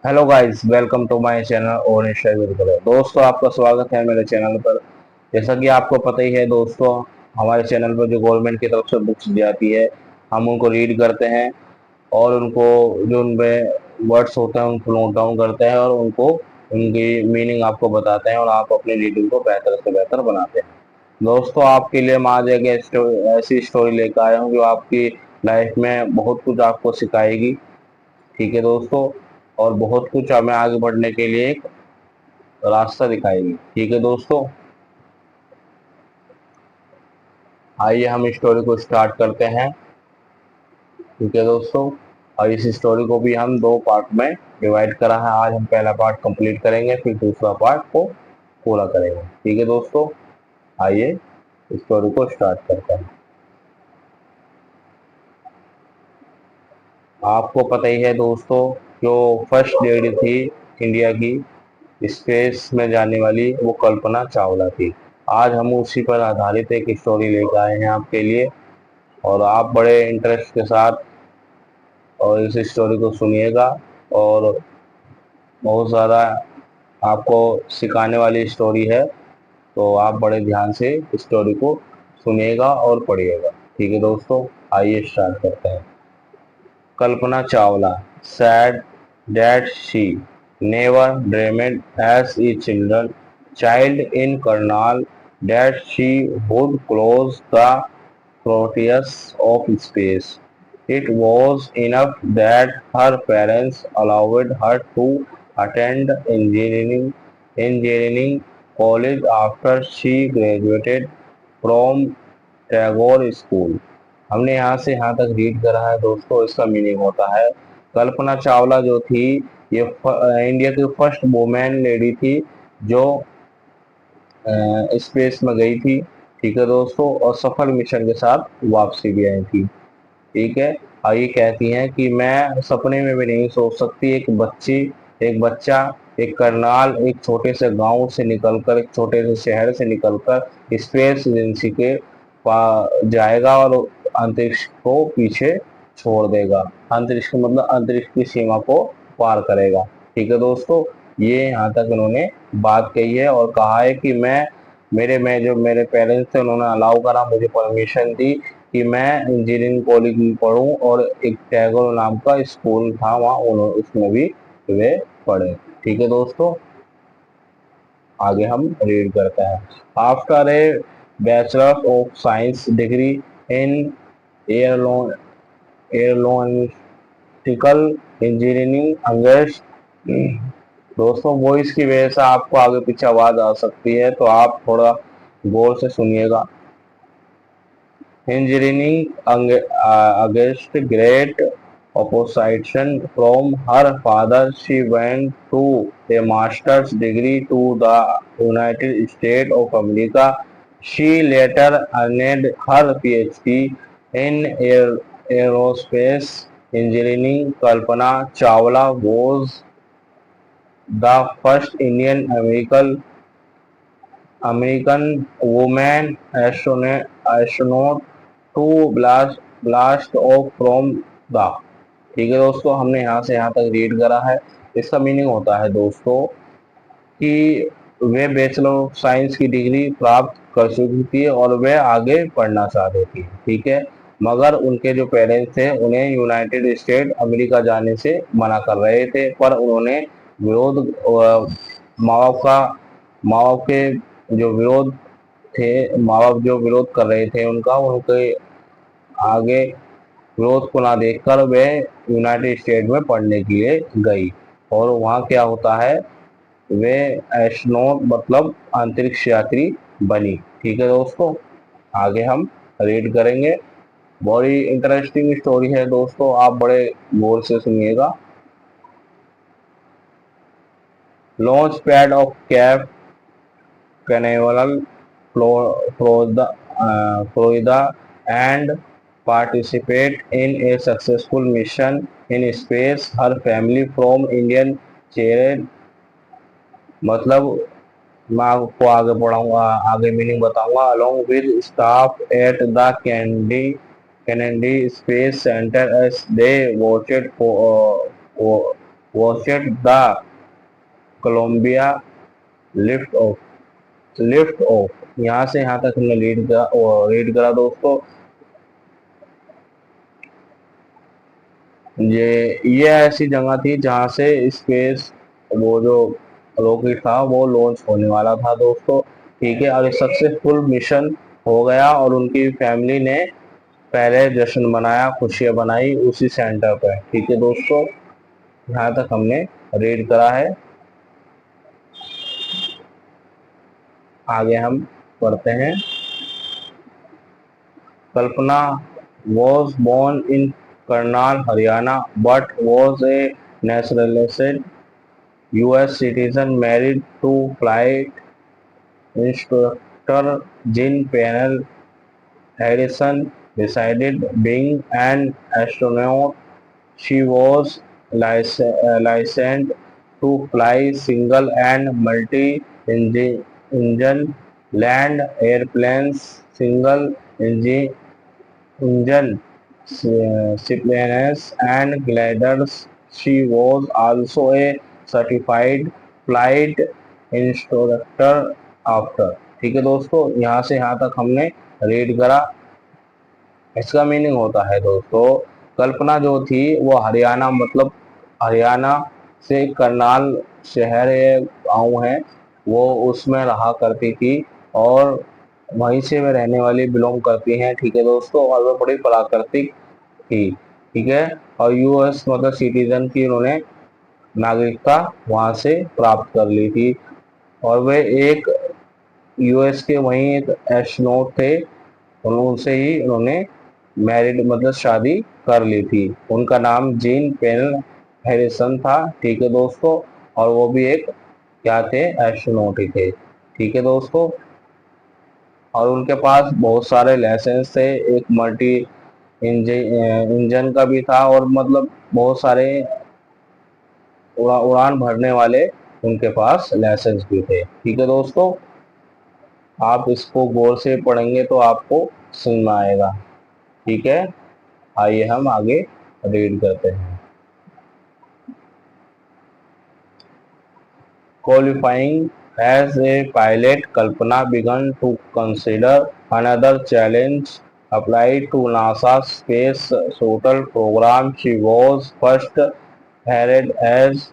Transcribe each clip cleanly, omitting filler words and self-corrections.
Hello guys, welcome to my channel और दोस्तों, आपका स्वागत है मेरे चैनल पर। जैसा कि आपको पता ही है दोस्तों, हमारे चैनल पर जो गवर्नमेंट की तरफ से बुक्स दी जाती है, हम उनको रीड करते हैं और उनको जो उनमें वर्ड्स होते हैं उनको नोट डाउन करते हैं और उनको उनकी मीनिंग आपको बताते हैं और आप अपनी रीडिंग को बेहतर से बेहतर बनाते हैं। दोस्तों, आपके लिए मैं आज एक ऐसी स्टोरी लेकर आया हूँ जो आपकी लाइफ में बहुत कुछ आपको सिखाएगी। ठीक है दोस्तों, और बहुत कुछ हमें आगे बढ़ने के लिए एक रास्ता दिखाएगी। ठीक है दोस्तों, आइए हम स्टोरी को स्टार्ट करते हैं। ठीक है दोस्तों, और इस स्टोरी को भी हम दो पार्ट में डिवाइड करा है। आज हम पहला पार्ट कंप्लीट करेंगे, फिर दूसरा पार्ट को पूरा करेंगे। ठीक है दोस्तों, आइए स्टोरी को स्टार्ट करते हैं। आपको पता ही है दोस्तों, जो फर्स्ट लेडी थी इंडिया की स्पेस में जाने वाली, वो कल्पना चावला थी। आज हम उसी पर आधारित एक स्टोरी लेकर आए हैं आपके लिए, और आप बड़े इंटरेस्ट के साथ और इस स्टोरी को सुनिएगा। और बहुत ज़्यादा आपको सिखाने वाली स्टोरी है, तो आप बड़े ध्यान से स्टोरी को सुनिएगा और पढ़िएगा। ठीक है दोस्तों, आइए स्टार्ट करते हैं। Kalpana Chawla said that she never dreamed as a child in Karnal that she would cross the frontiers of space. It was enough that her parents allowed her to attend engineering college after she graduated from Tagore school. हमने यहाँ से यहाँ तक read करा है दोस्तों। इसका meaning होता है, कल्पना चावला जो थी, ये इंडिया की फर्स्ट वुमेन लेडी थी जो स्पेस में गई थी। ठीक है दोस्तों, और सफल मिशन के साथ वापसी भी आई थी। ठीक है, और ये कहती हैं कि मैं सपने में भी नहीं सोच सकती, एक बच्चा एक करनाल, एक छोटे से गांव से निकलकर, एक छोटे से शहर से निकलकर स्पेस एजेंसी के जाएगा और अंतरिक्ष को पीछे छोड़ देगा। अंतरिक्ष का मतलब अंतरिक्ष की सीमा को पार करेगा। ठीक है दोस्तों, ये यहाँ तक उन्होंने बात कही है और कहा है कि मैं जो मेरे पेरेंट्स थे उन्होंने अलाउ करा, मुझे परमिशन दी कि मैं इंजीनियरिंग कॉलेज में पढ़ूं, और एक टैगोर नाम का स्कूल था वहाँ, उन्होंने उसमें भी वे पढ़े। ठीक है दोस्तों, आगे हम रीड करते हैं। After a bachelor of science degree in aeronautical engineering against. दोस्तों, वॉइस की वजह से आपको आगे पीछे आवाज आ सकती है, तो आप थोड़ा गौर से सुनिएगा। Engineering against great opposition from her father, she went to a master's degree to the United States of America. She later earned her PhD in aerospace engineering. Kalpana Chawla was the first Indian American woman astronaut to blast off from the. ठीक है दोस्तों, हमने यहाँ से यहाँ तक read करा है। इसका मीनिंग होता है दोस्तों कि वे बैचलर ऑफ साइंस की डिग्री प्राप्त कर चुकी थी और वे आगे पढ़ना चाहती थी। ठीक है, मगर उनके जो पेरेंट्स थे उन्हें यूनाइटेड स्टेट अमेरिका जाने से मना कर रहे थे, पर उन्होंने विरोध माँ बाप के जो विरोध थे, माँ बाप जो विरोध कर रहे थे उनका, उनके आगे विरोध को ना देखकर वे यूनाइटेड स्टेट में पढ़ने के लिए गई। और वहाँ क्या होता है, वे एस्ट्रोनॉट मतलब अंतरिक्ष यात्री बनी। ठीक है दोस्तों, आगे हम रीड करेंगे। बड़ी इंटरेस्टिंग स्टोरी है दोस्तों, आप बड़े गौर से सुनिएगा। Launch pad of cap Canaveral, Florida, and participate in a successful mission in space. Her family from Indian चेहरे, मतलब मैं आपको आगे पढ़ाऊंगा, आगे मीनिंग बताऊंगा। along with staff at the Kennedy Space Center as they watched watched the Columbia lift off. यहाँ से यहाँ तक हमने रीड करा दोस्तों। ये ऐसी जगह थी जहाँ से स्पेस, वो जो रॉकेट था वो लॉन्च होने वाला था दोस्तों। ठीक है, और सक्सेसफुल मिशन हो गया और उनकी फैमिली ने पहले जश्न मनाया, खुशियां बनाई उसी सेंटर पर। ठीक है दोस्तों, यहाँ तक हमने रीड करा है। आगे हम पढ़ते हैं। कल्पना was born in Karnal, Haryana, but was a naturalized US citizen, married to flight instructor Jean Pennell Harrison. Decided being an astronaut, she was licensed to fly single and multi-engine land airplanes, single engine seaplanes and gliders. She was also a certified flight instructor after। ठीक है दोस्तों, यहाँ से यहाँ तक हमने read करा। इसका मीनिंग होता है दोस्तों, कल्पना जो थी वो हरियाणा, मतलब हरियाणा से करनाल शहर है, गाँव है, वो उसमें रहा करती थी और वहीं से वे रहने वाली बिलोंग करती हैं। ठीक है दोस्तों, और वो बड़ी प्राकृतिक थी। ठीक है, और यूएस मतलब सिटीजन की उन्होंने नागरिकता वहां से प्राप्त कर ली थी और वे एक यूएस के वहीं एक एस्ट्रोनॉट थे, उनसे ही उन्होंने मैरिड मतलब शादी कर ली थी। उनका नाम जीन पेन हैरिसन था। ठीक है दोस्तों, और वो भी एक क्या थे, एस्ट्रोनॉट ही थे। ठीक है दोस्तों, और उनके पास बहुत सारे लाइसेंस थे, एक मल्टी इंजन का भी था और मतलब बहुत सारे उड़ान भरने वाले उनके पास लाइसेंस भी थे। ठीक है दोस्तों, आप इसको गौर से पढ़ेंगे तो आपको समझ में आएगा। ठीक है, आइए हम आगे रीड करते हैं। Qualifying as a pilot, Kalpana began to consider another challenge applied to NASA's Space Shuttle program. She was first hired as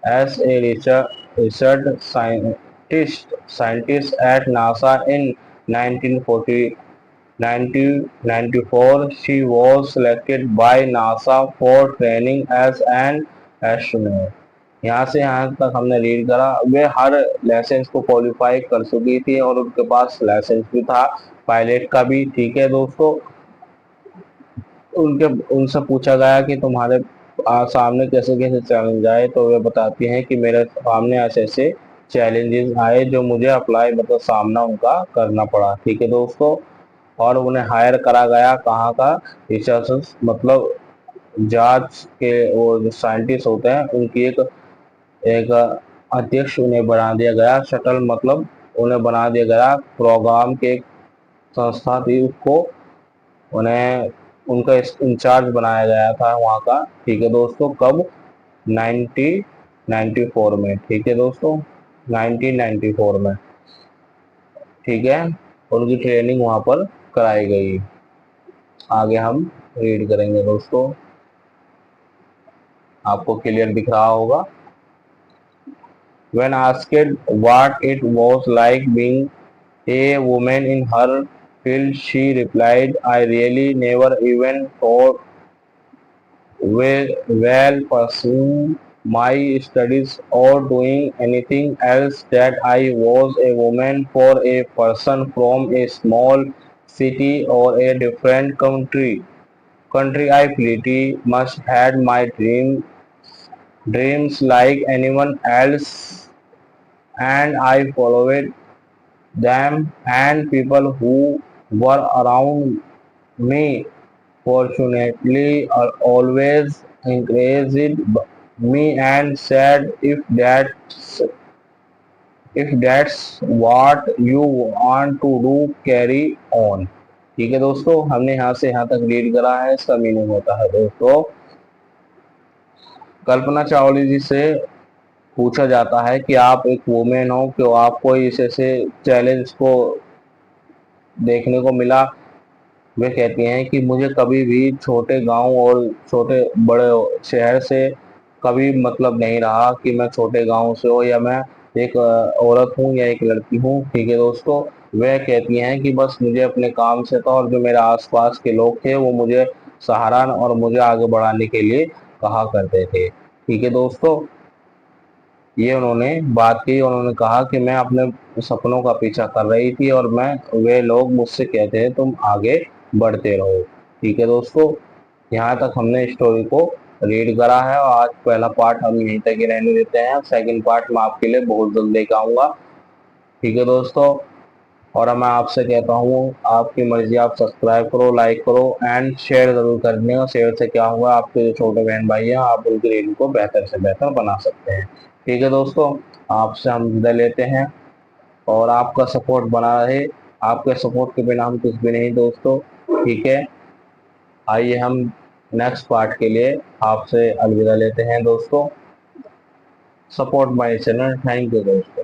a research scientist at NASA in 1940. 1994, she was selected by NASA for training as an astronaut। यहाँ से यहाँ तक हमने read करा। वे हर licence को qualify कर चुकी थी और उनके पास लाइसेंस भी था, पायलट का भी। ठीक है दोस्तों, उनसे पूछा गया कि तुम्हारे सामने कैसे कैसे चैलेंज आए, तो वे बताती हैं कि मेरे सामने ऐसे ऐसे चैलेंजेस आए जो मुझे अप्लाई मतलब सामना उनका करना पड़ा। ठीक है दोस्तों, और उन्हें हायर करा गया कहाँ का, रिसर्च मतलब जांच के वो जो साइंटिस्ट होते हैं उनकी एक एक अध्यक्ष उन्हें बना दिया गया। शटल मतलब उन्हें बना दिया गया, प्रोग्राम के एक संस्था थी उसको उन्हें उनका इंचार्ज बनाया गया था वहाँ का। ठीक है दोस्तों, कब, 1994 में। ठीक है दोस्तों, 1994 में। ठीक है, उनकी ट्रेनिंग वहाँ पर कराई गई। आगे हम रीड करेंगे दोस्तों, आपको क्लियर दिख रहा होगा। When asked what it was like being a woman in her field, she replied, I really never even thought well pursuing my studies or doing anything else that I was a woman. For a person from a small city or a different country, I pretty much had my dreams like anyone else, and I followed them, and people who were around me fortunately always encouraged me and said, if that's what you want to do, carry on। ठीक है दोस्तों, हमने यहाँ से यहाँ तक read करा है। इसका मीनिंग होता है दोस्तों, कल्पना चावला जी से पूछा जाता है कि आप एक वुमेन हो, क्यों आपको इस ऐसे चैलेंज को देखने को मिला। वे कहती हैं कि मुझे कभी भी छोटे गांव और छोटे बड़े शहर से कभी मतलब नहीं रहा कि मैं छोटे गांव से हो या मैं एक औरत हूँ या एक लड़की हूँ। ठीक है दोस्तों, वह कहती हैं कि बस मुझे अपने काम से था और जो मेरे आसपास के लोग थे वो मुझे सहारा और मुझे आगे बढ़ाने के लिए कहा करते थे। ठीक है दोस्तों, ये उन्होंने बात की। उन्होंने कहा कि मैं अपने सपनों का पीछा कर रही थी और मैं वे लोग मुझसे कहते हैं तुम आगे बढ़ते रहो। ठीक है दोस्तों, यहाँ तक हमने स्टोरी को रीड करा है और आज पहला पार्ट हम यहीं तक ही रहने देते हैं। सेकंड पार्ट मैं आपके लिए बहुत जल्द लेकर आऊंगा। ठीक है दोस्तों, और मैं आपसे कहता हूँ आपकी मर्जी, आप सब्सक्राइब करो, लाइक करो एंड शेयर जरूर कर देना। शेयर से क्या होगा, आपके जो छोटे बहन भाई हैं आप उनकी रीडिंग को बेहतर से बेहतर बना सकते हैं। ठीक है दोस्तों, आपसे हम विदा लेते हैं और आपका सपोर्ट बना रहे। आपके सपोर्ट के बिना हम कुछ भी नहीं दोस्तों। ठीक है, आइए हम नेक्स्ट पार्ट के लिए आपसे अलविदा लेते हैं दोस्तों। Support my channel. Thank you दोस्तों।